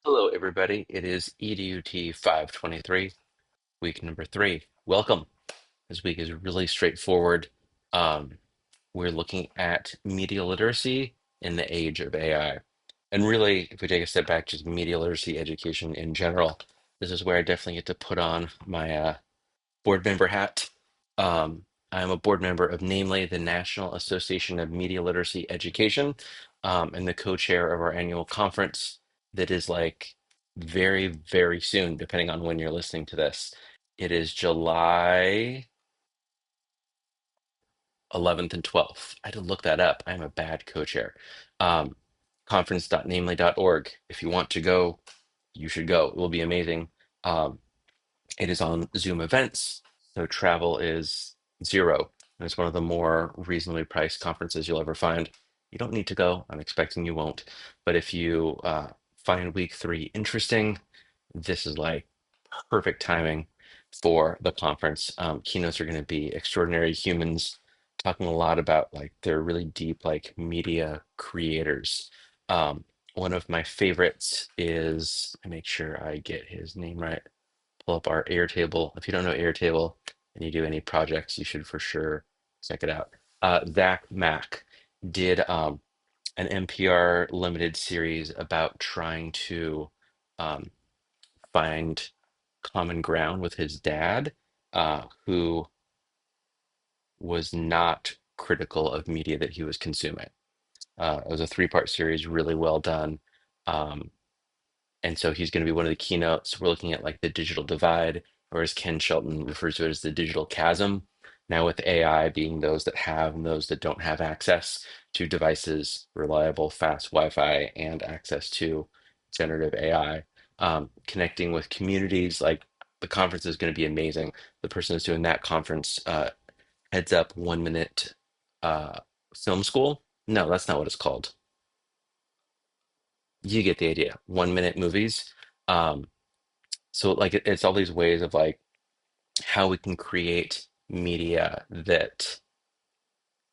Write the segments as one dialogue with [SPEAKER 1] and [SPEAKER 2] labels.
[SPEAKER 1] Hello, everybody. It is EDUT 523, week number 3. Welcome. This week is really straightforward. Um, we're looking at media literacy in the age of AI. And really, if we take a step back, just media literacy education in general, this is where I definitely get to put on my board member hat. I'm a board member of namely the National Association of Media Literacy Education, and the co-chair of our annual conference that is like very, very soon, depending on when you're listening to this. It is July 11th and 12th. I had to look that up. I'm a bad co-chair. Um, conference.namely.org. If you want to go, you should go. It will be amazing. Um, It is on Zoom events, so travel is zero. And it's one of the more reasonably priced conferences you'll ever find. You don't need to go. I'm expecting you won't. But if you find week 3 interesting, this is like perfect timing for the conference. Keynotes are going to be extraordinary humans talking a lot about like they're really deep like media creators. One of my favorites is, I make sure I get his name right, pull up our Airtable. If you don't know Airtable and you do any projects, you should for sure check it out. Zach Mack did an NPR limited series about trying to um, find common ground with his dad, who was not critical of media that he was consuming. It was a 3-part series, really well done. Um, And so he's going to be one of the keynotes. We're looking at like the digital divide, or as Ken Shelton refers to it as the digital chasm. Now, with AI being those that have and those that don't have access to devices, reliable, fast Wi-Fi, and access to generative AI, connecting with communities, like the conference is going to be amazing. The person who's doing that conference heads up 1 Minute uh, Film School. No, that's not what it's called. You get the idea. 1 Minute Movies. Um, So like it's all these ways of like how we can create media that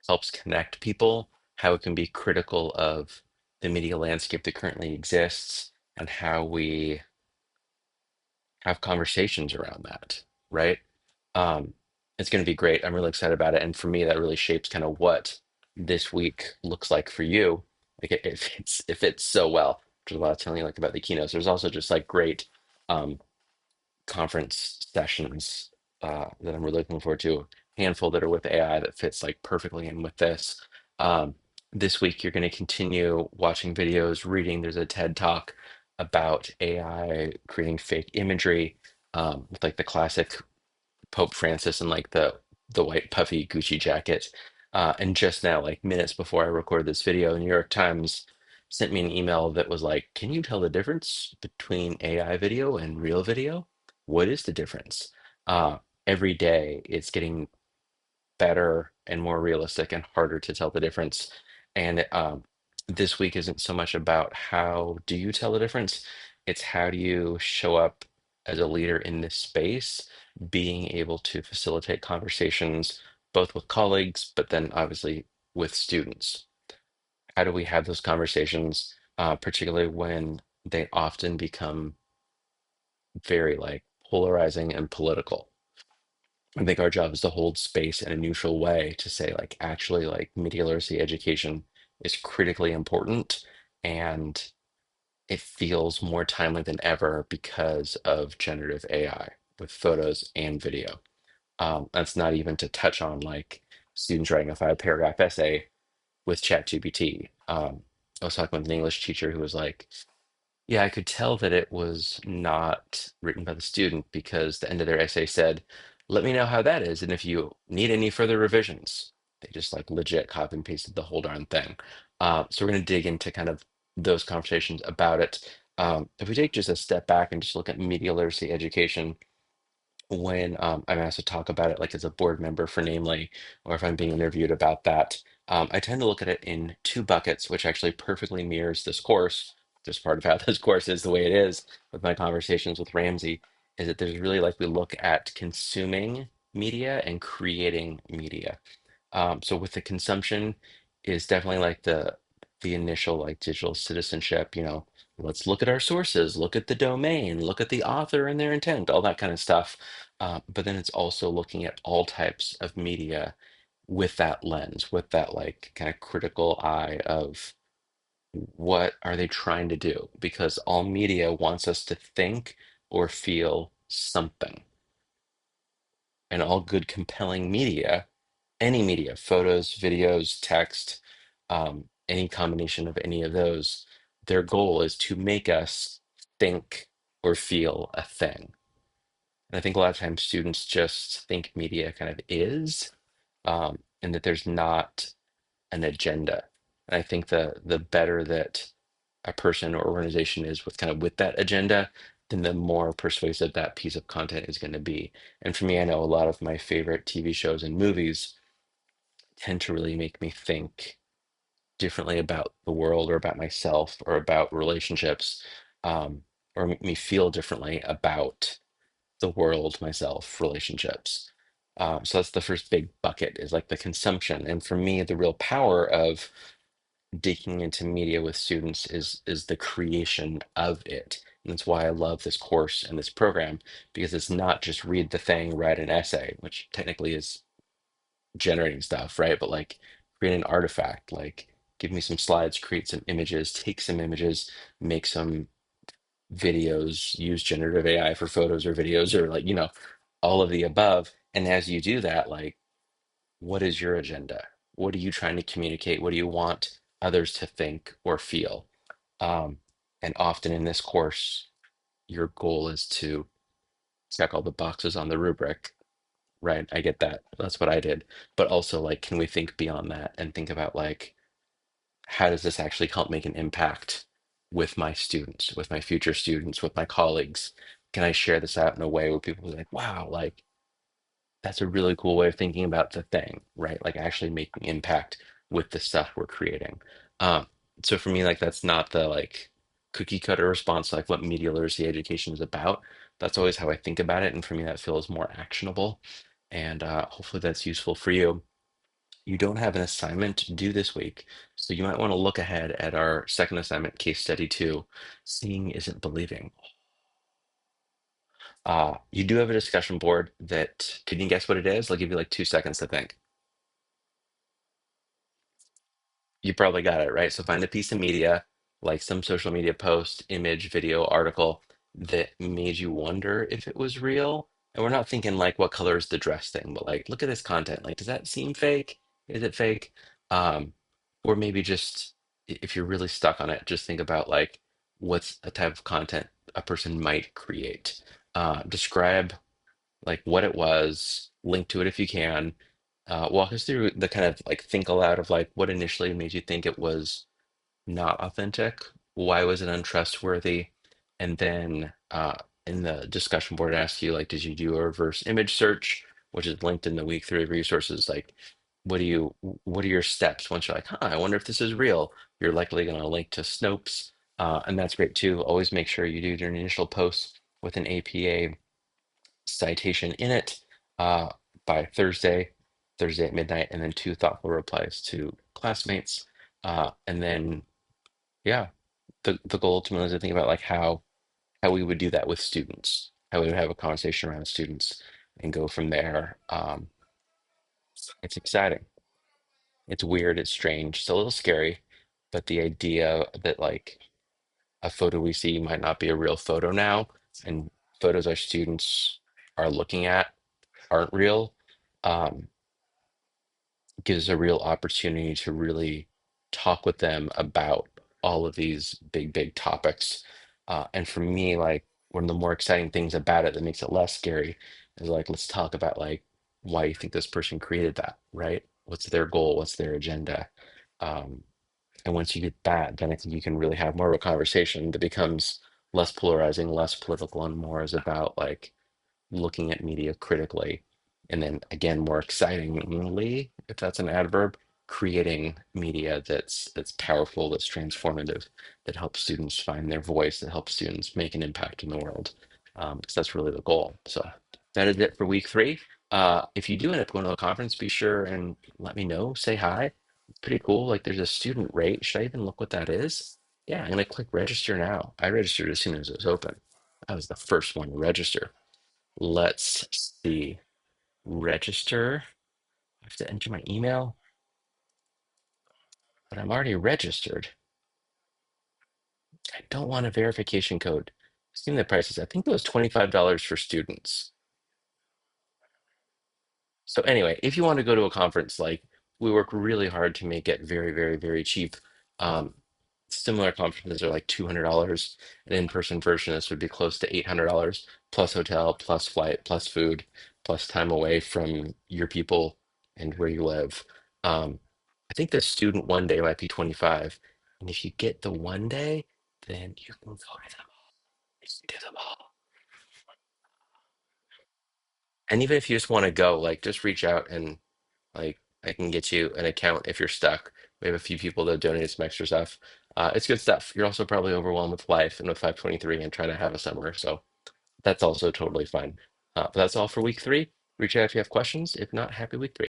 [SPEAKER 1] helps connect people, how it can be critical of the media landscape that currently exists, and how we have conversations around that, right? Um, it's going to be great. I'm really excited about it. And for me, that really shapes kind of what this week looks like for you. Like it fits so well. There's a lot of telling you like about the keynotes. There's also just like great um, conference sessions that I'm really looking forward to. Handful that are with AI that fits like perfectly in with this. Um, this week, you're going to continue watching videos, reading. There's a TED talk about AI creating fake imagery, with like the classic Pope Francis and like the white puffy Gucci jacket. And just now, like minutes before I recorded this video, the New York Times sent me an email that was like, "Can you tell the difference between AI video and real video? What is the difference?" Uh, every day, it's getting better and more realistic and harder to tell the difference. And this week isn't so much about how do you tell the difference, it's how do you show up as a leader in this space, being able to facilitate conversations both with colleagues, but then obviously with students. How do we have those conversations, particularly when they often become very like polarizing and political? I think our job is to hold space in a neutral way to say, like, actually, like, media literacy education is critically important and it feels more timely than ever because of generative AI with photos and video. That's not even to touch on like students writing a 5-paragraph essay with ChatGPT. I was talking with an English teacher who was like, yeah, I could tell that it was not written by the student because the end of their essay said, "Let me know how that is, and if you need any further revisions." They just like legit copy and pasted the whole darn thing. So we're going to dig into kind of those conversations about it. If we take just a step back and just look at media literacy education, when I'm asked to talk about it, like as a board member for Namely, or if I'm being interviewed about that, I tend to look at it in 2 buckets, which actually perfectly mirrors this course. Just part of how this course is the way it is with my conversations with Ramsey, is that there's really like we look at consuming media and creating media. So with the consumption is definitely like the initial like digital citizenship, let's look at our sources, look at the domain, look at the author and their intent, all that kind of stuff. But then it's also looking at all types of media with that lens, with that like kind of critical eye of what are they trying to do? Because all media wants us to think or feel something. And all good, compelling media, any media, photos, videos, text, any combination of any of those, their goal is to make us think or feel a thing. And I think a lot of times students just think media kind of is, and that there's not an agenda. And I think the better that a person or organization is with kind of with that agenda, then the more persuasive that piece of content is going to be. And for me, I know a lot of my favorite TV shows and movies tend to really make me think differently about the world or about myself or about relationships, um, or make me feel differently about the world, myself, relationships. So that's the first big bucket is like the consumption. And for me, the real power of digging into media with students is the creation of it. And that's why I love this course and this program, because it's not just read the thing, write an essay, which technically is generating stuff, right? But like create an artifact, like give me some slides, create some images, take some images, make some videos, use generative AI for photos or videos or like, all of the above. And as you do that, like, what is your agenda? What are you trying to communicate? What do you want others to think or feel? Um, and often in this course, your goal is to check all the boxes on the rubric, right? I get that. That's what I did. But also, like, can we think beyond that and think about, like, how does this actually help make an impact with my students, with my future students, with my colleagues? Can I share this out in a way where people are like, wow, like, that's a really cool way of thinking about the thing, right? Like actually making impact with the stuff we're creating. Um, so for me, like that's not the like cookie cutter response, to, like what media literacy education is about. That's always how I think about it, and for me, that feels more actionable. And hopefully, that's useful for you. You don't have an assignment to do this week, so you might want to look ahead at our second assignment, case study two. Seeing isn't believing. You do have a discussion board that, can you guess what it is? I'll give you like 2 seconds to think. You probably got it, right? So find a piece of media, like some social media post, image, video, article that made you wonder if it was real. And we're not thinking like what color is the dress thing, but like look at this content. Like, does that seem fake? Is it fake? Um, or maybe just if you're really stuck on it, just think about like what's a type of content a person might create. Describe like what it was, link to it if you can. Walk us through the kind of like think aloud of like what initially made you think it was not authentic, why was it untrustworthy, and then in the discussion board, I asked you like, did you do a reverse image search, which is linked in the week three resources? Like, what are your steps once you're like, huh, I wonder if this is real? You're likely going to link to Snopes, and that's great too. Always make sure you do your initial post with an APA citation in it uh, by Thursday at midnight, and then two thoughtful replies to classmates. And then, yeah, the goal ultimately is to think about like how we would do that with students, how we would have a conversation around students and go from there. It's exciting. It's weird. It's strange. It's a little scary, but the idea that like a photo we see might not be a real photo now, and photos our students are looking at aren't real. Um, gives a real opportunity to really talk with them about all of these big topics. And for me, like one of the more exciting things about it that makes it less scary is like, let's talk about like why you think this person created that, right? What's their goal? What's their agenda? Um, and once you get that, then I think you can really have more of a conversation that becomes less polarizing, less political, and more is about like looking at media critically, and then again, more excitingly, if that's an adverb, creating media that's powerful, that's transformative, that helps students find their voice, that helps students make an impact in the world. Because that's really the goal. So that is it for week three. If you do end up going to a conference, be sure and let me know. Say hi. It's pretty cool. Like there's a student rate. Should I even look what that is? Yeah, I'm gonna click register now. I registered as soon as it was open. I was the first one to register. Let's see. Register. I have to enter my email, but I'm already registered. I don't want a verification code. I've seen the prices. I think it was $25 for students. So anyway, if you want to go to a conference, like we work really hard to make it very, very, very cheap. Um, Similar conferences are like $200. An in-person version, this would be close to $800 plus hotel, plus flight, plus food, plus time away from your people and where you live. I think the student one day might be 25. And if you get the one day, then you can go to them. You can do them all. And even if you just want to go, like just reach out and like I can get you an account if you're stuck. We have a few people that donate some extra stuff. It's good stuff. You're also probably overwhelmed with life and with 523 and trying to have a summer. So that's also totally fine. But that's all for week 3. Reach out if you have questions. If not, happy week 3.